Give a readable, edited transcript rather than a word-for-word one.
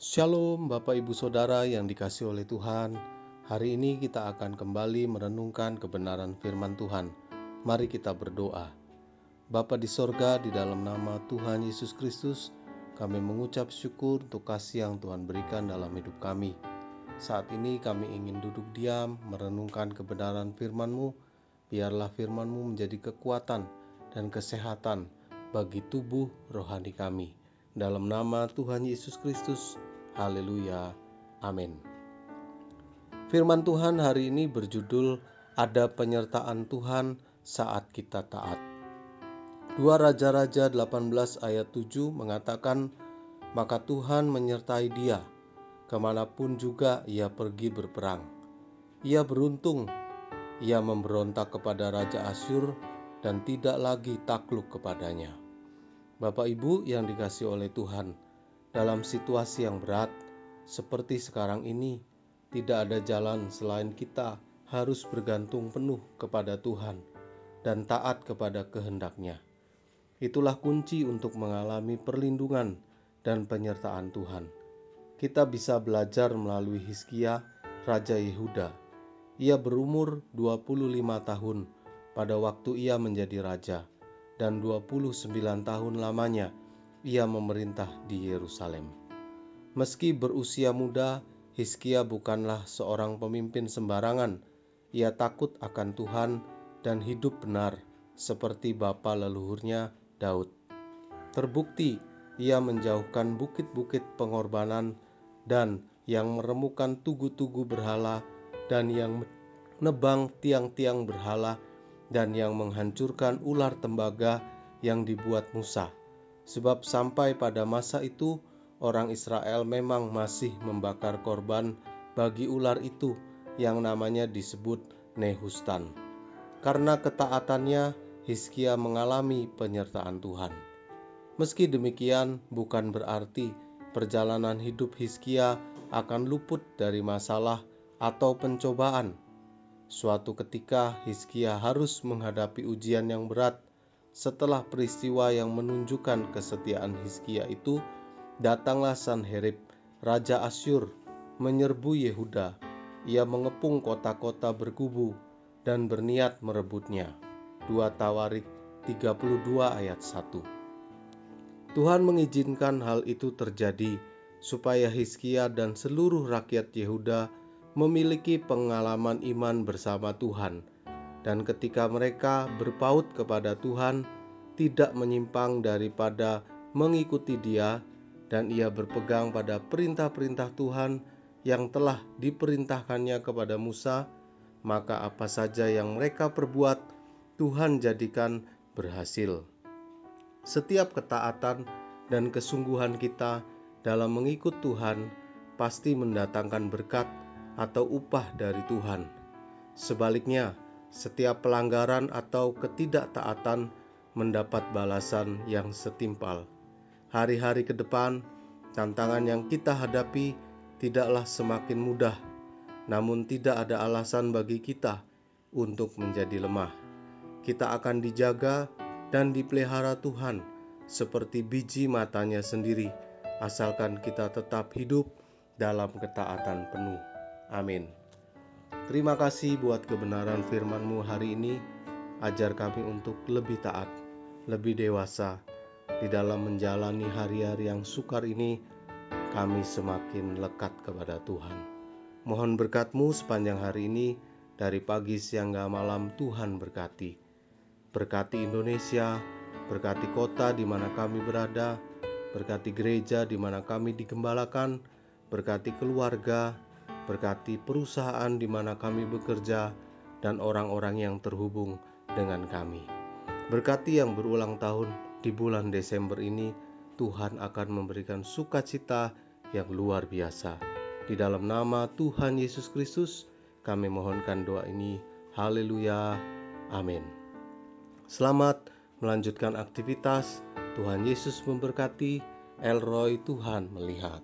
Shalom Bapak Ibu Saudara yang dikasihi oleh Tuhan. Hari ini kita akan kembali merenungkan kebenaran firman Tuhan. Mari kita berdoa. Bapa di sorga, di dalam nama Tuhan Yesus Kristus, kami mengucap syukur untuk kasih yang Tuhan berikan dalam hidup kami. Saat ini kami ingin duduk diam, merenungkan kebenaran firman-Mu. Biarlah firman-Mu menjadi kekuatan dan kesehatan bagi tubuh rohani kami. Dalam nama Tuhan Yesus Kristus, haleluya, amin. Firman Tuhan hari ini berjudul Ada Penyertaan Tuhan Saat Kita Taat. 2 Raja-Raja 18 ayat 7 mengatakan, maka Tuhan menyertai dia, kemanapun juga ia pergi berperang. Ia beruntung, ia memberontak kepada Raja Asyur dan tidak lagi takluk kepadanya. Bapak Ibu yang dikasihi oleh Tuhan, dalam situasi yang berat seperti sekarang ini, tidak ada jalan selain kita harus bergantung penuh kepada Tuhan dan taat kepada kehendak-Nya. Itulah kunci untuk mengalami perlindungan dan penyertaan Tuhan. Kita bisa belajar melalui Hizkia, Raja Yehuda. Ia berumur 25 tahun pada waktu ia menjadi raja, dan 29 tahun lamanya ia memerintah di Yerusalem. Meski berusia muda, Hizkia bukanlah seorang pemimpin sembarangan. Ia takut akan Tuhan dan hidup benar seperti bapa leluhurnya Daud. Terbukti ia menjauhkan bukit-bukit pengorbanan dan yang meremukan tugu-tugu berhala dan yang menebang tiang-tiang berhala dan yang menghancurkan ular tembaga yang dibuat Musa. Sebab sampai pada masa itu, orang Israel memang masih membakar korban bagi ular itu yang namanya disebut Nehustan. Karena ketaatannya, Hizkia mengalami penyertaan Tuhan. Meski demikian, bukan berarti perjalanan hidup Hizkia akan luput dari masalah atau pencobaan. Suatu ketika Hizkia harus menghadapi ujian yang berat. Setelah peristiwa yang menunjukkan kesetiaan Hizkia itu, datanglah Sanherib, Raja Asyur, menyerbu Yehuda. Ia mengepung kota-kota berkubu dan berniat merebutnya. 2 Tawarik 32 ayat 1. Tuhan mengizinkan hal itu terjadi supaya Hizkia dan seluruh rakyat Yehuda memiliki pengalaman iman bersama Tuhan. Dan ketika mereka berpaut kepada Tuhan, tidak menyimpang daripada mengikuti Dia, dan ia berpegang pada perintah-perintah Tuhan yang telah diperintahkannya kepada Musa, maka apa saja yang mereka perbuat, Tuhan jadikan berhasil. Setiap ketaatan dan kesungguhan kita dalam mengikut Tuhan pasti mendatangkan berkat atau upah dari Tuhan. Sebaliknya, setiap pelanggaran atau ketidaktaatan mendapat balasan yang setimpal. Hari-hari ke depan, tantangan yang kita hadapi tidaklah semakin mudah, namun tidak ada alasan bagi kita untuk menjadi lemah. Kita akan dijaga dan dipelihara Tuhan seperti biji matanya sendiri, asalkan kita tetap hidup dalam ketaatan penuh. Amin. Terima kasih buat kebenaran firman-Mu hari ini. Ajar kami untuk lebih taat, lebih dewasa. Di dalam menjalani hari-hari yang sukar ini, kami semakin lekat kepada Tuhan. Mohon berkat-Mu sepanjang hari ini, dari pagi, siang, hingga malam. Tuhan berkati. Berkati Indonesia, berkati kota di mana kami berada, berkati gereja di mana kami digembalakan, berkati keluarga, berkati perusahaan di mana kami bekerja, dan orang-orang yang terhubung dengan kami. Berkati yang berulang tahun di bulan Desember ini, Tuhan akan memberikan sukacita yang luar biasa. Di dalam nama Tuhan Yesus Kristus, kami mohonkan doa ini. Haleluya, amin. Selamat melanjutkan aktivitas. Tuhan Yesus memberkati. Elroy, Tuhan melihat.